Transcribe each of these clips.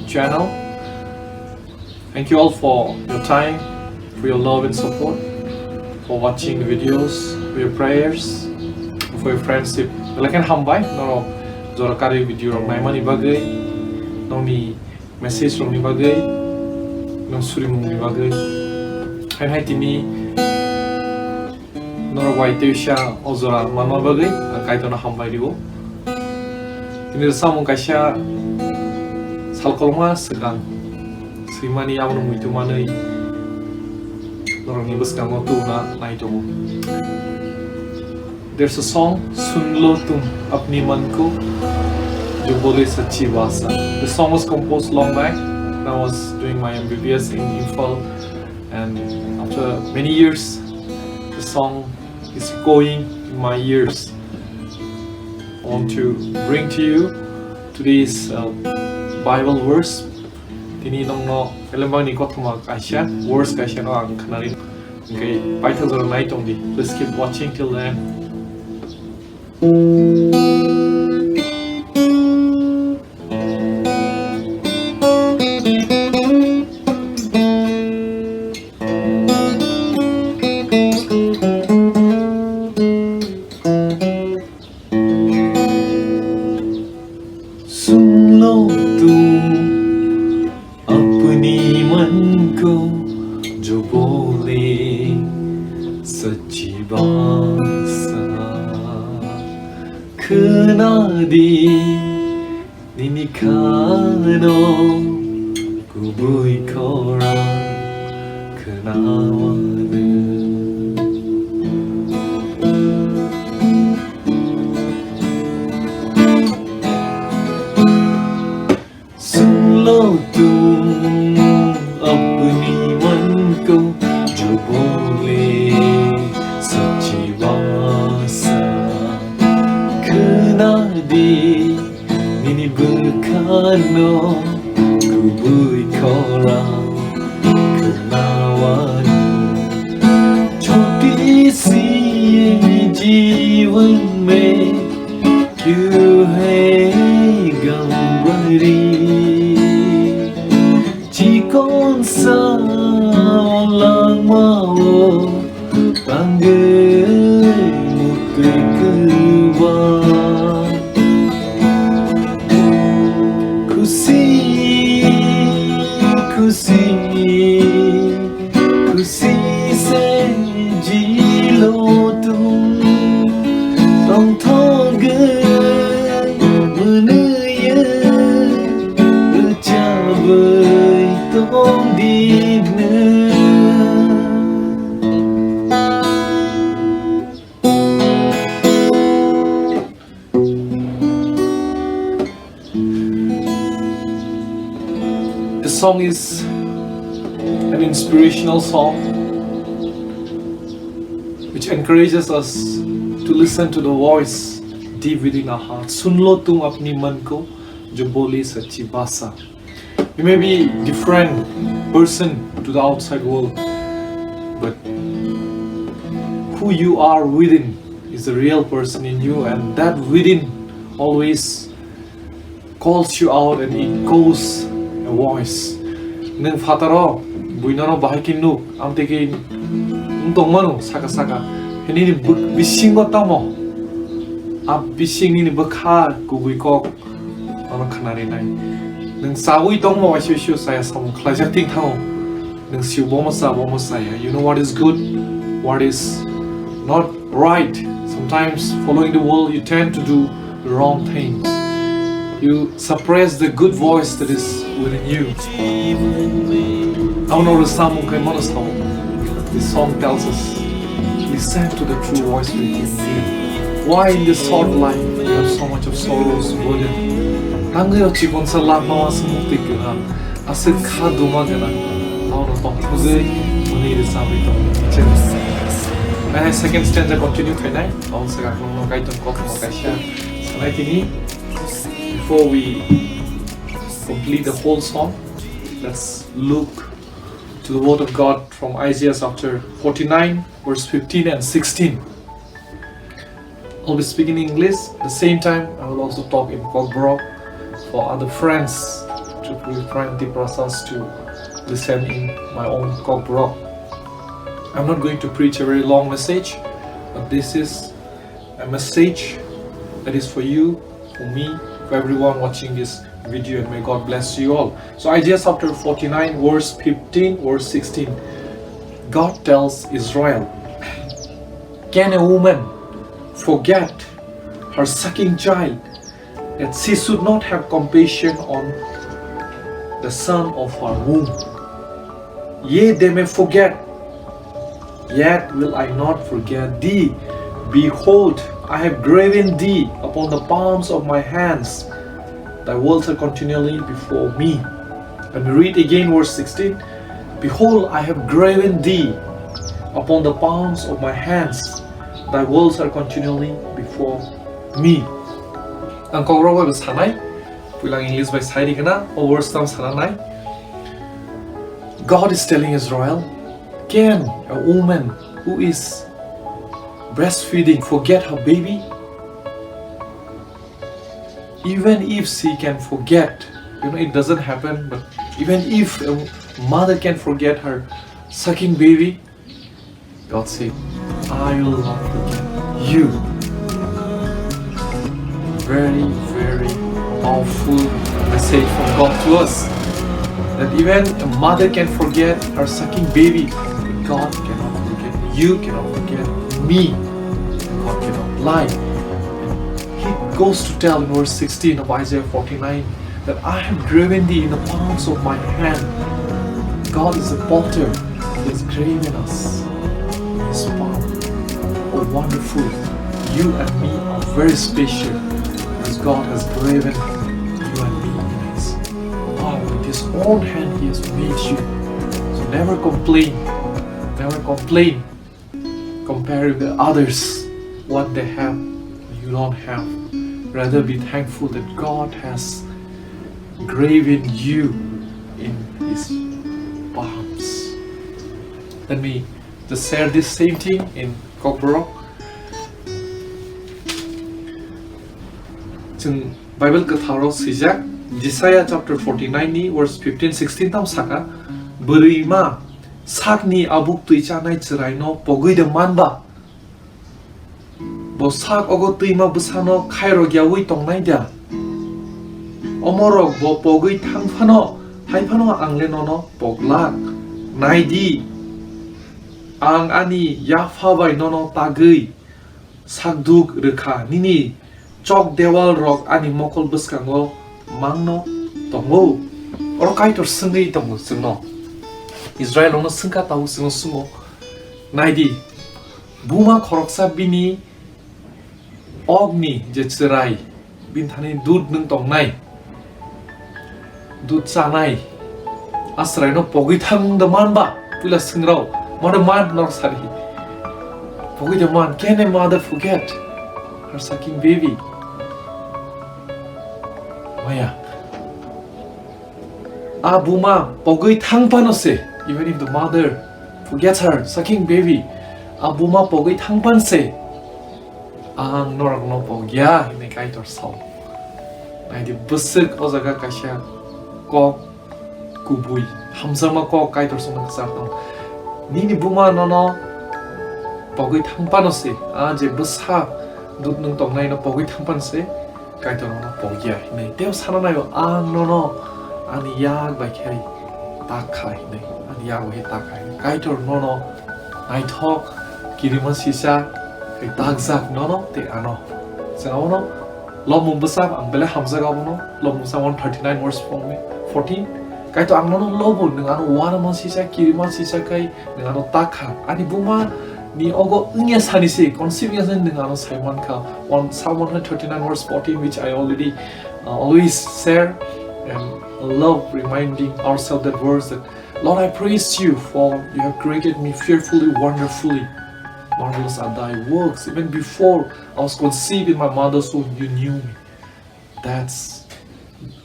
channel. Thank you all for your time, for your love and support, for watching the videos, for your prayers, for your friendship. Lakan hambai noro jorakari video rong naimani bagai, noni message rong ni bagai, nong surimung ni bagai. Hai tini noro waitesha ozora mama bagai, angkai to na hambai dibo. Ini samung kaisha salkolma segang Srimani Amanu Muitu Manai Norong Ibus Kang Otu Na Naitomo. There's a song Sunlo Tum Apni Man Ko Jo Bole Sachi Basa. The song was composed long back when I was doing my MBBS in Imphal, and after many years the song is going in my ears. I want to bring to you today's Bible verse. Tini nongno elembang ni kotuma kaisha verse kaisha no ang kanarin. Okay, paitha zora nai tongdi. Please keep watching till the end. Sunlo tum अपनी मन को जो बोले सच्ची बात kena di nini kano kubui korang kenawane Sunlo tum अपनी मन को जो बोले सच्ची bahasa kena di nini berkano kubui korang kenawan छोटी सी ये जीवन में क्यों है गम भरी कौन सा lama panggilmu keluar Kusi, kusi, kusi se jilo tum Tong thogai menaya bercabai tong dina The song is an inspirational song which encourages us to listen to the voice deep within our hearts. Sunlo tum apni man ko jo bole sachi basa. You may be different person to the outside world, but who you are within is the real person in you, and that within always calls you out and it goes a voice. Neng fataro buinano bahikinu amteki ntongmanu saka saka ini bising tamo ab bising ini bekha kubui kok ono khanari nai neng sawi tongmo aishu saya sam khlajating thao neng siu bomo saya. You know what is good, what is not right. Sometimes following the world you tend to do the wrong things. You suppress the good voice that is within you. This song tells us, listen to the true voice within you. Why in this short life you have so much of sorrows, burden? Angyo jibon sa lama semukti gana, asik khaduma gana. Auno tong tuze muni disami tong chen. And second stanza continue kaitai. Aun sa kakong no kaiton kok mo kaisha. Sanai tini. Before we complete the whole song, let's look to the word of God from Isaiah chapter 49, verse 15 and 16. I'll be speaking in English. At the same time, I will also talk in Kokborok for other friends to refrain the process to listen in my own Kokborok. I'm not going to preach a very long message, but this is a message that is for you, for me, for everyone watching this video, and may God bless you all. So Isaiah chapter 49 verse 15, verse 16, God tells Israel, can a woman forget her sucking child, that she should not have compassion on the son of her womb? Yea, they may forget, yet will I not forget thee. Behold, I have graven thee upon the palms of my hands. Thy words are continually before me. And we read again verse 16. Behold, I have graven thee upon the palms of my hands. Thy words are continually before me. Ang Kokborok by sanai, pulang English by side kana, or verse tam sanai. God is telling Israel, can a woman who is breastfeeding forget her baby? Even if she can forget, it doesn't happen, but even if a mother can forget her sucking baby, God said, I will not forget you. Very, very powerful message from God to us. That even a mother can forget her sucking baby, but God cannot forget. You cannot forget me. God cannot lie. He goes to tell in verse 16 of Isaiah 49 that I have graven thee in the palms of my hand. God is a potter. He has graven us in His palm. Oh, wonderful. You and me are very special because God has graven you and me in His palm. With His own hand He has made you. So never complain. Never complain. Compare with the others what they have, you don't have. Rather be thankful that God has graven you in His palms. Let me just share this same thing in Kokborok. Jung Bible Katharo Sijak, Isaiah chapter 49 ni verse 15-16 tam saka, Berima sakni abuk tuicha nai chirai no pogui de manba. Bo sak ogo tuima busano khairo gyawi tongnai dia. Omorok bo pogui thangphano haifano angleno no poglak naidi ang ani yafabai nono tagui sakduk rekha nini chok dewal rok ani mokol buskango mangno tongo oro kaitor sungei tongo sungno Israel ono sungka tahu sungo sungo naidi buma khoroksa bini ogni je chirai bin thani dud nung tongnai dud chanai asrai no pogi thang the man ba pula sungrao mother man nor sari pogi the man can a mother forget her sucking baby? Maya abuma pogi thang panose, even if the mother forgets her sucking baby, abuma pogi thang panse ang norak no pogya ini kaitor saw nai di busuk o jaga kasia kok kubui hamzama kok kaitor song kasartong nini buma nono pogui thangpanose a je busa dut nung tongnai no pogui thangpanse kaitor no pogya ini teo sananai ang nono ani yak bai khai takai ini ani yak bai takai kaitor nono nai thok kirima sisa cái tag zak no te ano sao no lo mum besar ang bele hamza ga no lo mum sa 139 verse 14 kai to ang no lo bun dengan wana mo sisa kirima sisa kai dengan takha ani buma ni ogo nya sanisi conceiving as dengan Simon ka on Psalm 139 verse 14 which I already always share and love reminding ourselves that verse that Lord I praise you for you have created me fearfully wonderfully. Marvelous are thy works. Even before I was conceived in my mother's womb, you knew me. That's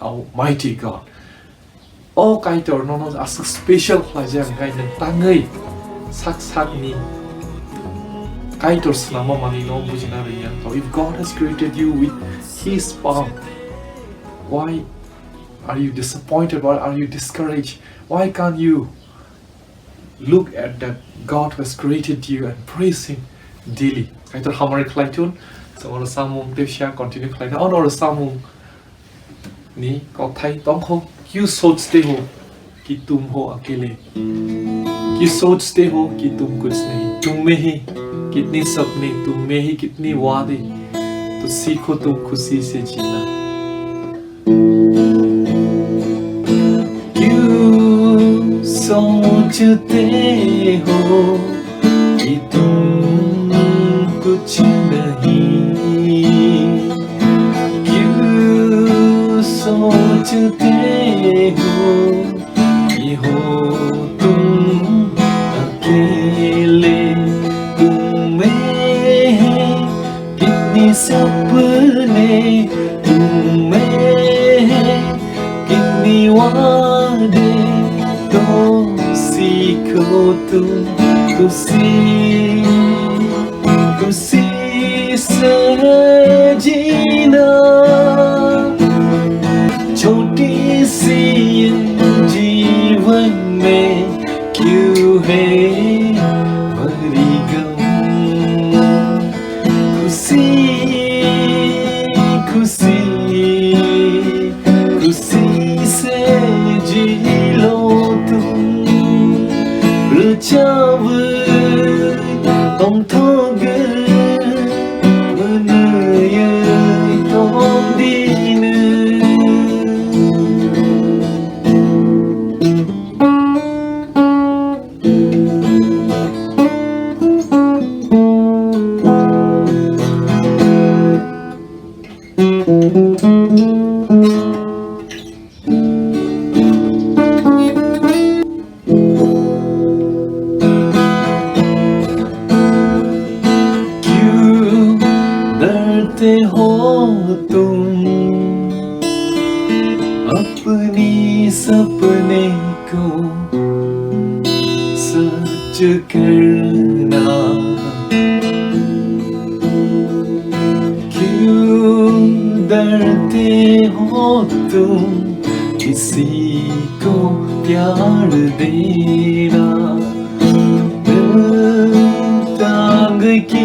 Almighty God. Oh, kaitor no as a special pleasure kai nang tangai sak ni kaitor slama mani no bujina riyan. So if God has created you with His palm, why Are you disappointed? Or are you discouraged? Why can't you look at that God who has created you and praise Him daily? Kaitor hamari khlai tun so or samung devsha continue khlai na on or samung ni ko thai tong ho क्यों सोचते हो कि तुम हो अकेले, क्यों सोचते हो कि तुम कुछ नहीं, तुम में ही कितने सपने, तुम में ही कितनी वादे, तो सीखो तुम खुशी से जीना। क्यों सोचते हो कि तुम कुछ नहीं, क्यों सोचते हो कि हो तुम अकेले, तुम में है कितनी सपने, तुम में है कितनी वादे, तो सीखो तुम खुशी से जीना। छोटी सी ये जीवन में क्यों है भरी गम, खुशी खुशी खुशी से जी लो तुम, रुचाव 엉터그 문을 던디는 हो तुम अपनी सपने को सच करना, क्यों डरते हो तुम किसी को प्यार देना, टांग की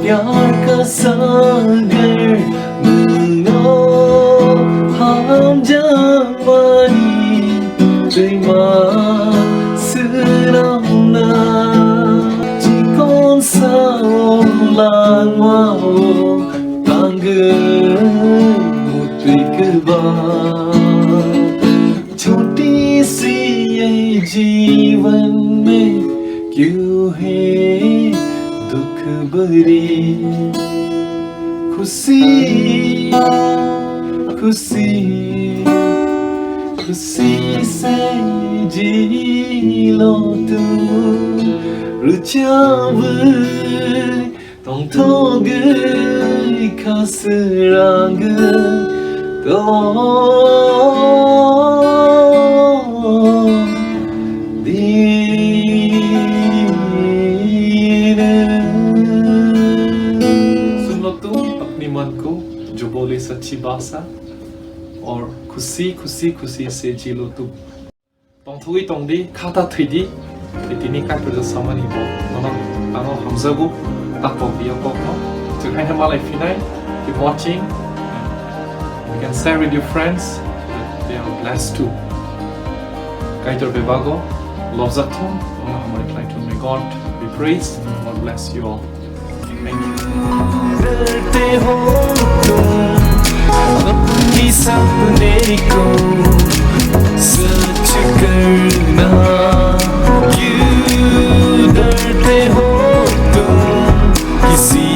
प्यार का सागर मुनो हम जवानी terima serana jikon sa lang mau tangga mutui kerba, छोटी सी ये जीवन में क्यों है दुख भरी, खुशी खुशी खुशी से जी लो तुम, रुचाव 엉터그 가스랑은 또 सुनो तुम अपनी मन को जो बोले सच्ची भाषा और खुशी खुशी खुशी से जी लो तुम। तंथुई तंदी खाता थैदी इतनी काय पर सामानी बो नोना तानो हमजागु ताको बियो कोनो to kind of malay finai keep watching, you can share with your friends that they are blessed too. Kaitor bebago loves at home nona hamari klai to may God be praised, God bless you all. Thank you. डरते हो तुम अपनी सपने को सच करना, क्यों डरते हो तुम किसी